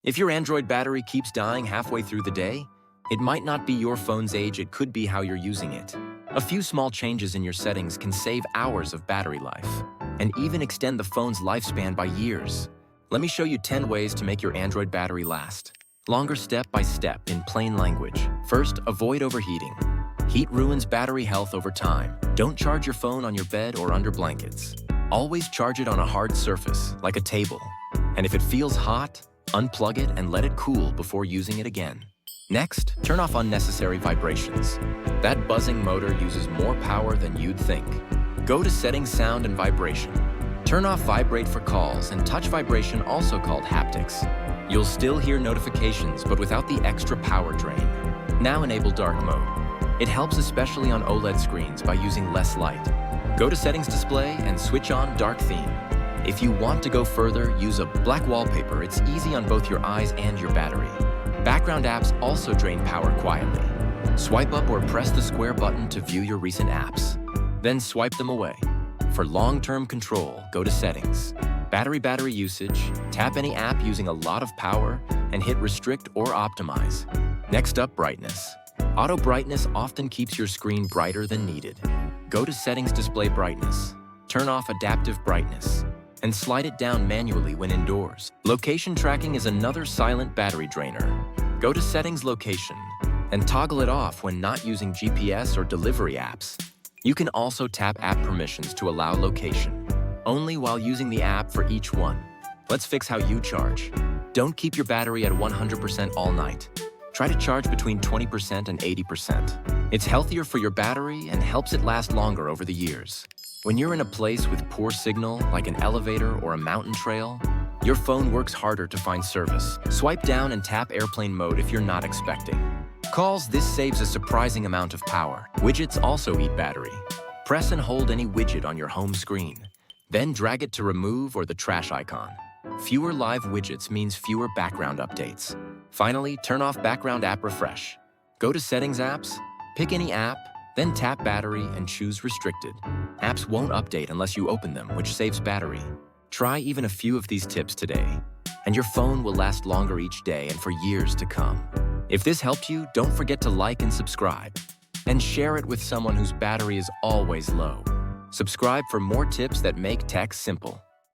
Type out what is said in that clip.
If your Android battery keeps dying halfway through the day, it might not be your phone's age, it could be how you're using it. A few small changes in your settings can save hours of battery life and even extend the phone's lifespan by years. Let me show you 10 ways to make your Android battery last longer step by step in plain language. First, avoid overheating. Heat ruins battery health over time. Don't charge your phone on your bed or under blankets. Always charge it on a hard surface, like a table. And if it feels hot, unplug it and let it cool before using it again. Next, turn off unnecessary vibrations. That buzzing motor uses more power than you'd think. Go to Settings, Sound and Vibration. Turn off Vibrate for calls and Touch Vibration, also called haptics. You'll still hear notifications, but without the extra power drain. Now enable Dark Mode. It helps especially on OLED screens by using less light. Go to Settings Display and switch on Dark Theme. If you want to go further, use a black wallpaper. It's easy on both your eyes and your battery. Background apps also drain power quietly. Swipe up or press the square button to view your recent apps. Then swipe them away. For long-term control, go to Settings, Battery Usage, tap any app using a lot of power, and hit Restrict or Optimize. Next up, Brightness. Auto brightness often keeps your screen brighter than needed. Go to Settings, Display Brightness. Turn off Adaptive Brightness and slide it down manually when indoors. Location tracking is another silent battery drainer. Go to Settings, Location and toggle it off when not using GPS or delivery apps. You can also tap app permissions to allow location, only while using the app for each one. Let's fix how you charge. Don't keep your battery at 100% all night. Try to charge between 20% and 80%. It's healthier for your battery and helps it last longer over the years. When you're in a place with poor signal, like an elevator or a mountain trail, your phone works harder to find service. Swipe down and tap airplane mode if you're not expecting. Calls, this saves a surprising amount of power. Widgets also eat battery. Press and hold any widget on your home screen. Then drag it to remove or the trash icon. Fewer live widgets means fewer background updates. Finally, turn off background app refresh. Go to Settings, Apps, pick any app, then tap Battery and choose Restricted. Apps won't update unless you open them, which saves battery. Try even a few of these tips today, and your phone will last longer each day and for years to come. If this helped you, don't forget to like and subscribe, and share it with someone whose battery is always low. Subscribe for more tips that make tech simple.